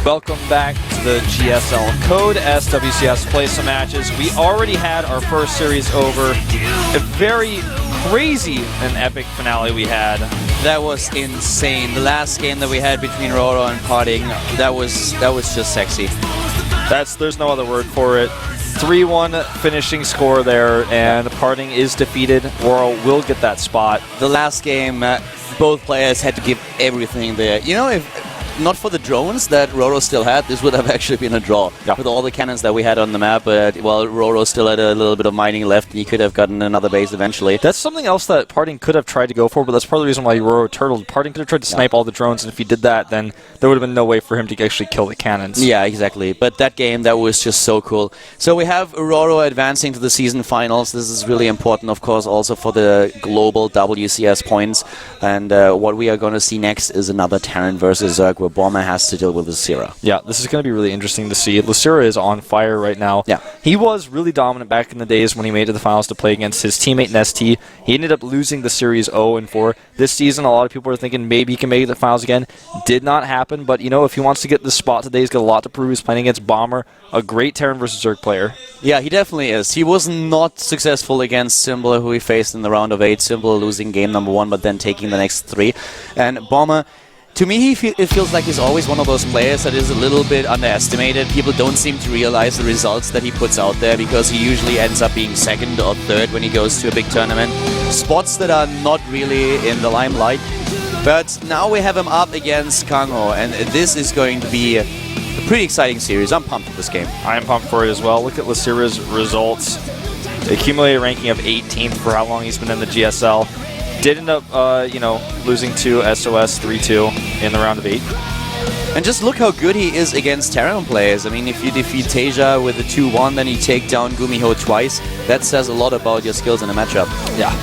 Welcome back to the GSL Code WCS Play Some Matches. We already had our first series over. A very crazy and epic finale we had. That was insane. The last game that we had between Roro and Parting, that was just sexy. There's no other word for it. 3-1 finishing score there, and Parting is defeated. Roro will get that spot. The last game, both players had to give everything there. You know, if not for the drones that Roro still had, this would have actually been a draw. Yeah. With all the cannons that we had on the map, but, well, Roro still had a little bit of mining left, and he could have gotten another base eventually. That's something else that Parting could have tried to go for, but that's part of the reason why Roro turtled. Parting could have tried to snipe all the drones, and if he did that, then there would have been no way for him to actually kill the cannons. Yeah, exactly. But that game, that was just so cool. So we have Roro advancing to the season finals. This is really important, of course, also for the global WCS points. And what we are going to see next is another Terran versus Zerg, where Bomber has to deal with Lucira. Yeah, this is going to be really interesting to see. Lucira is on fire right now. Yeah. He was really dominant back in the days when he made it to the finals to play against his teammate Nesty. He ended up losing the series 0-4. This season, a lot of people are thinking maybe he can make it to the finals again. Did not happen, but you know, if he wants to get the spot today, he's got a lot to prove. He's playing against Bomber, a great Terran versus Zerg player. Yeah, he definitely is. He was not successful against Symbol, who he faced in the round of 8. Symbol losing game number 1, but then taking the next 3. And Bomber, to me, it feels like he's always one of those players that is a little bit underestimated. People don't seem to realize the results that he puts out there, because he usually ends up being 2nd or 3rd when he goes to a big tournament. Spots that are not really in the limelight. But now we have him up against KangHo, and this is going to be a pretty exciting series. I'm pumped for this game. I am pumped for it as well. Look at Lucira's results. Accumulated ranking of 18th for how long he's been in the GSL. Did end up, losing to SOS 3-2 in the round of 8. And just look how good he is against Terran players. I mean, if you defeat Teja with a 2-1, then you take down GOMTV twice. That says a lot about your skills in a matchup. Yeah.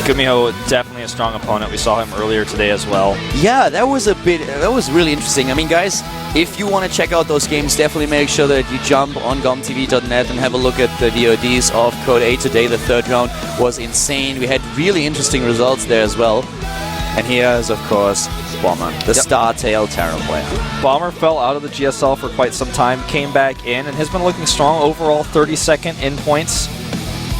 GOMTV, definitely a strong opponent. We saw him earlier today as well. Yeah, that was really interesting. I mean, guys, if you want to check out those games, definitely make sure that you jump on GOMTV.net and have a look at the VODs of Code 8 today. The 3rd round was insane. We had really interesting results there as well. And here's, of course, Bomber, the Startail Terran player. Bomber fell out of the GSL for quite some time, came back in, and has been looking strong overall, 32nd in points.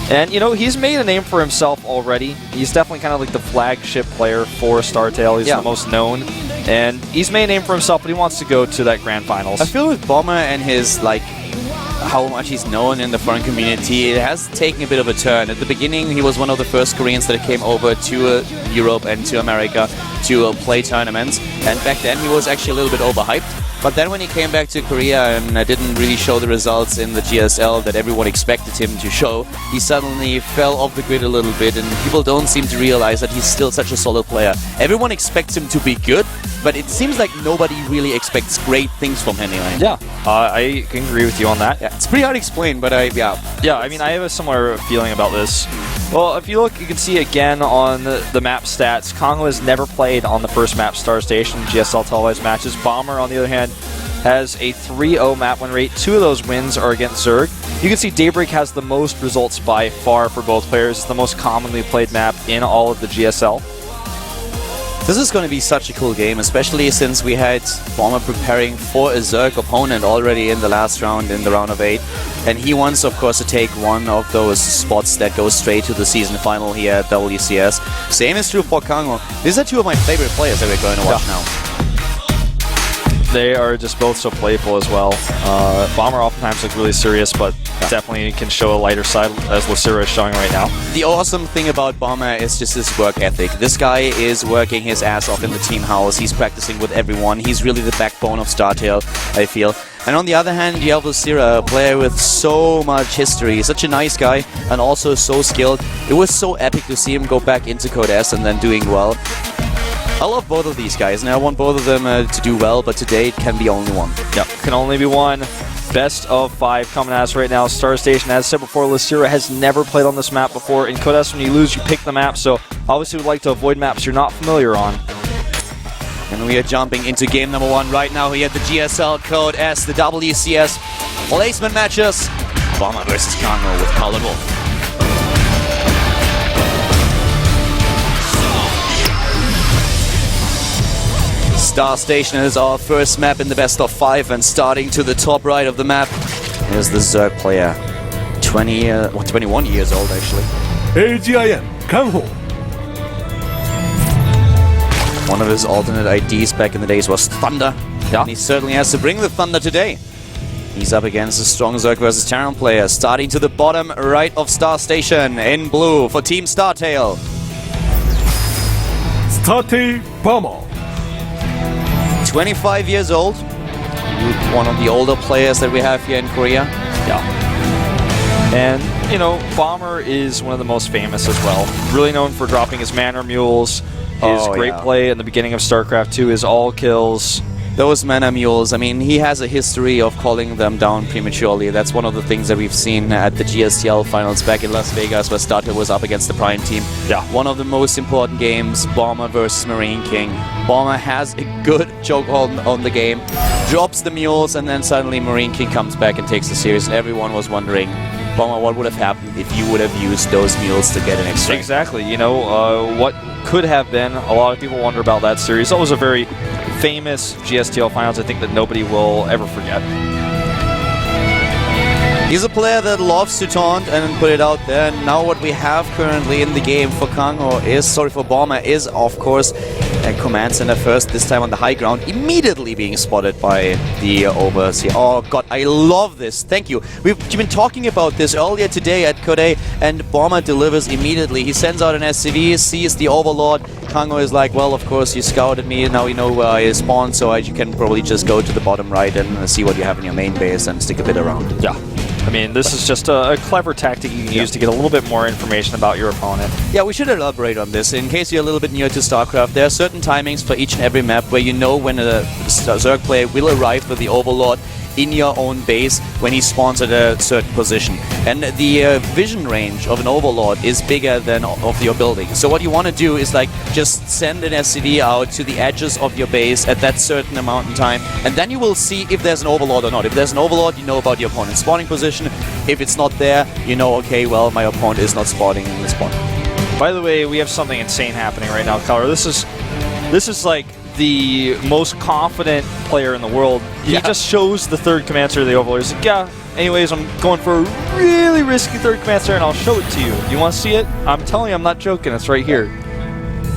And, you know, he's made a name for himself already. He's definitely kind of like the flagship player for Startail. He's the most known. And he's made a name for himself, but he wants to go to that Grand Finals. I feel with Bomber and his, like, how much he's known in the foreign community, it has taken a bit of a turn. At the beginning, he was one of the first Koreans that came over to Europe and to America to play tournaments. And back then, he was actually a little bit overhyped. But then when he came back to Korea and didn't really show the results in the GSL that everyone expected him to show, he suddenly fell off the grid a little bit, and people don't seem to realize that he's still such a solid player. Everyone expects him to be good, but it seems like nobody really expects great things from him anyway. Yeah, I can agree with you on that. Yeah, it's pretty hard to explain, but Yeah, I mean, I have a similar feeling about this. Well, if you look, you can see again on the map stats, KangHo has never played on the first map, Star Station, GSL televised matches. Bomber, on the other hand, has a 3-0 map win rate. 2 of those wins are against Zerg. You can see Daybreak has the most results by far for both players. It's the most commonly played map in all of the GSL. This is going to be such a cool game, especially since we had Bomber preparing for a Zerg opponent already in the last round, in the round of 8. And he wants, of course, to take one of those spots that goes straight to the season final here at WCS. Same is true for KangHo. These are 2 of my favorite players that we're going to watch now. They are just both so playful as well. Bomber oftentimes looks really serious, but definitely can show a lighter side, as Lucira is showing right now. The awesome thing about Bomber is just his work ethic. This guy is working his ass off in the team house. He's practicing with everyone. He's really the backbone of Startail, I feel. And on the other hand, you have Lucira, a player with so much history, such a nice guy, and also so skilled. It was so epic to see him go back into Code S and then doing well. I love both of these guys, and I want both of them to do well, but today it can be only one. Yep, can only be one. Best of 5 coming at us right now. Star Station, as said before, Lucira has never played on this map before. In Code S, when you lose, you pick the map, so obviously we'd like to avoid maps you're not familiar on. And we are jumping into game number 1 right now here at the GSL Code S, the WCS placement matches. Bomber versus KangHo with Colin Wolf. Star Station is our first map in the best of 5, and starting to the top right of the map is the Zerg player. 21 years old actually. AGIN, KangHo. One of his alternate IDs back in the days was Thunder. Yeah. And he certainly has to bring the Thunder today. He's up against a strong Zerg versus Terran player, starting to the bottom right of Star Station in blue for Team Startail. Starte Bomber. 25 years old. One of the older players that we have here in Korea. Yeah. And, you know, Bomber is one of the most famous as well. Really known for dropping his Manor Mules, his great play in the beginning of Starcraft 2, his all kills. Those Mana Mules, I mean, he has a history of calling them down prematurely. That's one of the things that we've seen at the GSL finals back in Las Vegas, where Starter was up against the Prime team. Yeah. One of the most important games, Bomber versus Marine King. Bomber has a good chokehold on the game, drops the Mules, and then suddenly Marine King comes back and takes the series, and everyone was wondering, Bomber, what would have happened if you would have used those Mules to get an extra? Exactly. You know, what could have been. A lot of people wonder about that series. That was a very famous GSTL finals, I think, that nobody will ever forget. He's a player that loves to taunt and put it out there. And now what we have currently in the game for KangHo is, for Bomber, is of course a command center first, this time on the high ground, immediately being spotted by the overseer. Oh god, I love this. Thank you. We've been talking about this earlier today at Korea, and Bomber delivers immediately. He sends out an SCV, sees the Overlord. KangHo is like, well, of course, you scouted me, now you know where I spawn, so you can probably just go to the bottom right and see what you have in your main base and stick a bit around. Yeah. I mean, this is just a clever tactic you can use to get a little bit more information about your opponent. Yeah, we should elaborate on this. In case you're a little bit newer to StarCraft, there are certain timings for each and every map where you know when a Zerg player will arrive with the Overlord in your own base when he spawns at a certain position. And the vision range of an Overlord is bigger than of your building. So what you want to do is like just send an SCV out to the edges of your base at that certain amount in time, and then you will see if there's an Overlord or not. If there's an Overlord, you know about your opponent's spawning position. If it's not there, you know, okay, well, my opponent is not spawning in the spawn. By the way, we have something insane happening right now, Color. This is like the most confident player in the world. He just shows the third command center of the Overlord. He's like, yeah, anyways, I'm going for a really risky third command center, and I'll show it to you. You want to see it? I'm telling you, I'm not joking. It's right here.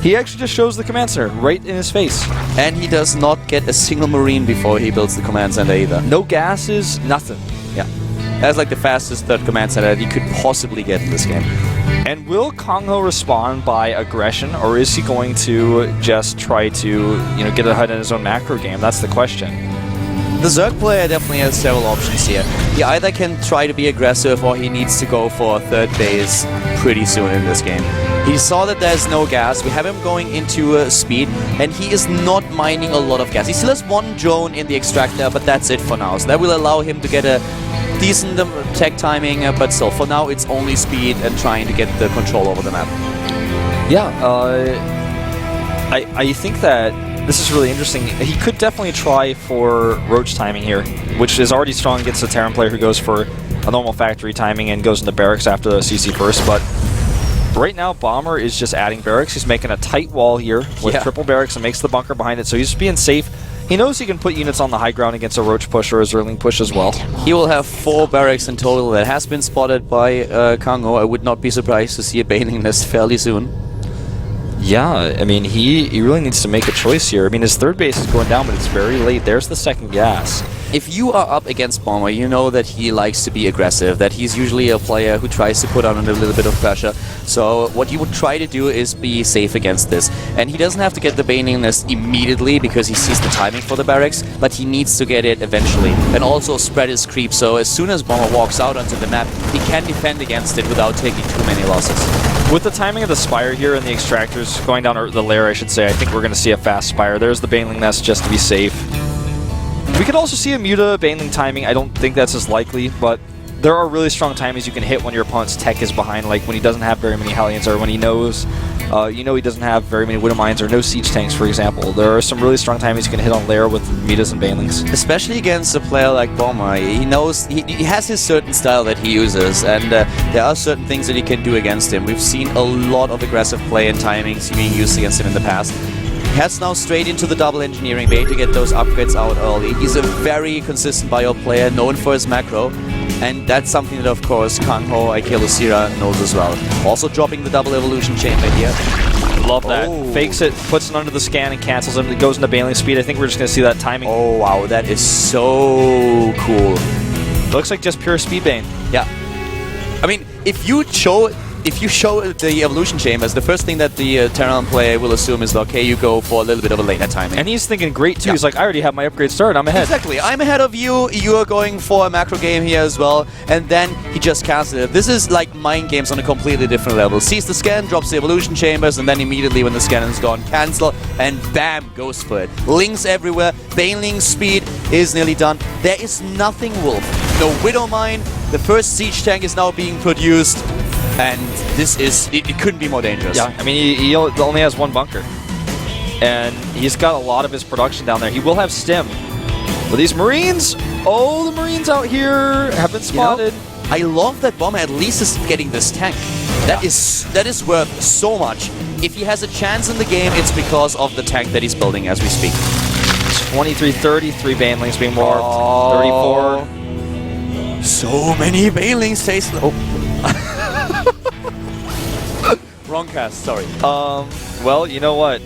He actually just shows the command center right in his face. And he does not get a single Marine before he builds the command center either. No gases, nothing. Yeah. That's like the fastest third command center that he could possibly get in this game. And will KangHo respond by aggression, or is he going to just try to, you know, get ahead in his own macro game? That's the question. The Zerg player definitely has several options here. He either can try to be aggressive, or he needs to go for third base pretty soon in this game. He saw that there's no gas. We have him going into speed, and he is not mining a lot of gas. He still has one drone in the extractor, but that's it for now. So that will allow him to get a decent tech timing, but still, for now it's only speed and trying to get the control over the map. Yeah, I think that this is really interesting. He could definitely try for Roach timing here, which is already strong against a Terran player who goes for a normal factory timing and goes into barracks after the CC first, but right now Bomber is just adding barracks. He's making a tight wall here with triple barracks and makes the bunker behind it, so he's just being safe. He knows he can put units on the high ground against a Roach push or a Zerling push as well. He will have 4 barracks in total. That has been spotted by KangHo. I would not be surprised to see a Baneling Nest fairly soon. Yeah, I mean, he really needs to make a choice here. I mean, his third base is going down, but it's very late. There's the second gas. If you are up against Bomber, you know that he likes to be aggressive, that he's usually a player who tries to put on a little bit of pressure. So what you would try to do is be safe against this. And he doesn't have to get the Baneling Nest immediately because he sees the timing for the barracks, but he needs to get it eventually. And also spread his creep, so as soon as Bomber walks out onto the map, he can defend against it without taking too many losses. With the timing of the Spire here and the extractors going down, or the lair I should say, I think we're going to see a fast Spire. There's the Baneling Nest just to be safe. We could also see a Muta Baneling timing. I don't think that's as likely, but there are really strong timings you can hit when your opponent's tech is behind, like when he doesn't have very many Hellions, or when he knows, he doesn't have very many Widow Mines or no Siege Tanks, for example. There are some really strong timings you can hit on lair with Mutas and Banelings. Especially against a player like Bomber. He knows, he has his certain style that he uses, and there are certain things that he can do against him. We've seen a lot of aggressive play and timings being used against him in the past. Heads now straight into the double engineering bay to get those upgrades out early. He's a very consistent bio player, known for his macro. And that's something that, of course, KangHo, aka Lucira, knows as well. Also dropping the double evolution chamber here. Love that. Oh. Fakes it, puts it under the scan and cancels him. It goes into bailing speed. I think we're just going to see that timing. Oh, wow, that is so cool. Looks like just pure speed bane. Yeah. I mean, if you show the evolution chambers, the first thing that the Terran player will assume is, okay, you go for a little bit of a later timing. And he's thinking great too. Yeah. He's like, I already have my upgrade started. I'm ahead. Exactly. I'm ahead of you. You are going for a macro game here as well. And then he just cancels it. This is like mind games on a completely different level. Sees the scan, drops the evolution chambers, and then immediately when the scan is gone, cancel, and bam, goes for it. Links everywhere. Bailing speed is nearly done. There is nothing Wolf. No Widow Mine. The first siege tank is now being produced. And this is, it couldn't be more dangerous. Yeah, I mean, he only has one bunker. And he's got a lot of his production down there. He will have stim. But these Marines, oh, the Marines out here have been spotted. You know, I love that Bomber at least is getting this tank. That is worth so much. If he has a chance in the game, it's because of the tank that he's building as we speak. It's 23-30, 3 banelings being warped, 34. So many banelings taste. Oh. Wrong cast, sorry. Well, you know what?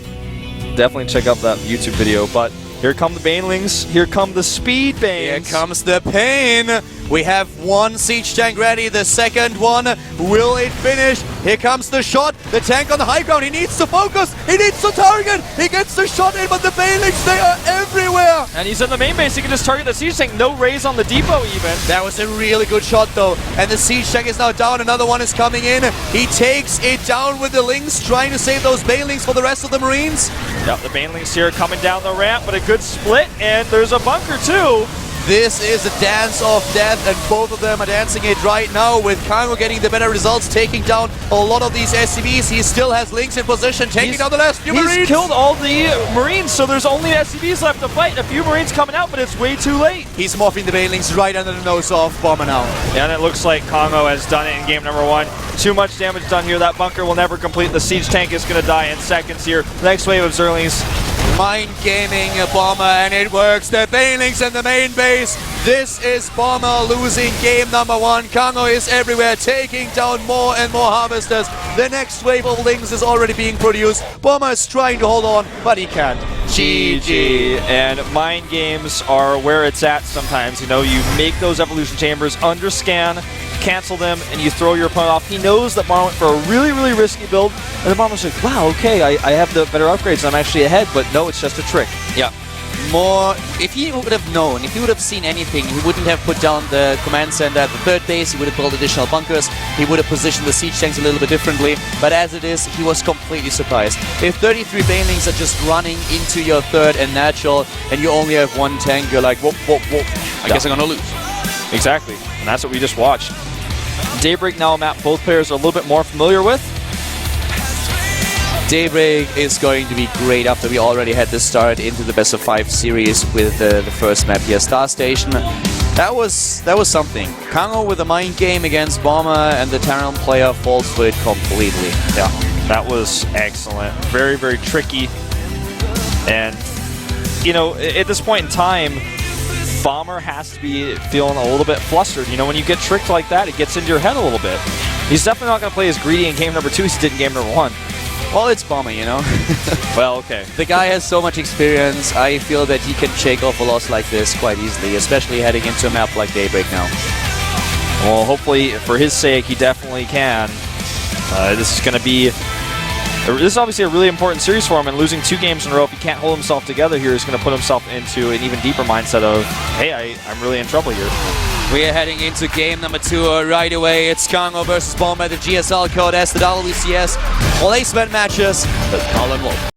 Definitely check out that YouTube video, but here come the banelings, here come the speed banes. Here comes the pain. We have one siege tank ready, the second one. Will it finish? Here comes the shot. The tank on the high ground. He needs to focus. He needs to target. He gets the shot in, but the banelings, they are everywhere. And he's in the main base. He can just target the siege tank. No raise on the depot even. That was a really good shot though. And the siege tank is now down. Another one is coming in. He takes it down with the links, trying to save those banelings for the rest of the Marines. Yep, the banelings here coming down the ramp, but a good split, and there's a bunker too. This is a dance of death, and both of them are dancing it right now, with KangHo getting the better results, taking down a lot of these SCVs. He still has links in position, taking down the last few Marines. He's killed all the Marines, so there's only SCVs left to fight. A few Marines coming out, but it's way too late. He's morphing the banelings right under the nose of Bomber now. And it looks like KangHo has done it in game number 1. Too much damage done here. That bunker will never complete. The siege tank is going to die in seconds here. Next wave of Zerlings. Mind gaming Bomber, and it works. The banelings in the main base. This is Bomber losing game number 1. KangHo is everywhere, taking down more and more harvesters. The next wave of links is already being produced. Bomber is trying to hold on, but he can't. GG. And mind games are where it's at sometimes. You know, you make those evolution chambers under scan, cancel them, and you throw your opponent off. He knows that Bomber went for a really, really risky build, and the Bomber's like, wow, okay, I have the better upgrades, I'm actually ahead, but no, it's just a trick. Yeah. More, if he would have known, if he would have seen anything, he wouldn't have put down the command center at the third base, he would have built additional bunkers, he would have positioned the siege tanks a little bit differently, but as it is, he was completely surprised. If 33 banelings are just running into your third and natural, and you only have one tank, you're like, whoop, whoop, whoop, I guess I'm gonna lose. Exactly, and that's what we just watched. Daybreak now a map both players are a little bit more familiar with. Daybreak is going to be great after we already had the start into the best of 5 series with the first map here, Star Station. That was something. KangHo with a mind game against Bomber, and the Terran player falls for it completely. Yeah, that was excellent. Very, very tricky. And, you know, at this point in time, Bomber has to be feeling a little bit flustered. You know, when you get tricked like that, it gets into your head a little bit. He's definitely not going to play as greedy in game number 2 as he did in game number 1. Well, it's Bomber, you know? Well, okay. The guy has so much experience. I feel that he can shake off a loss like this quite easily, especially heading into a map like Daybreak now. Well, hopefully, for his sake, he definitely can. This is going to be... This is obviously a really important series for him, and losing 2 games in a row, if he can't hold himself together here, is going to put himself into an even deeper mindset of, hey, I'm really in trouble here. We are heading into game number 2 right away. It's KangHo versus Bomber, the GSL code as the WCS placement matches with Colin Wolf.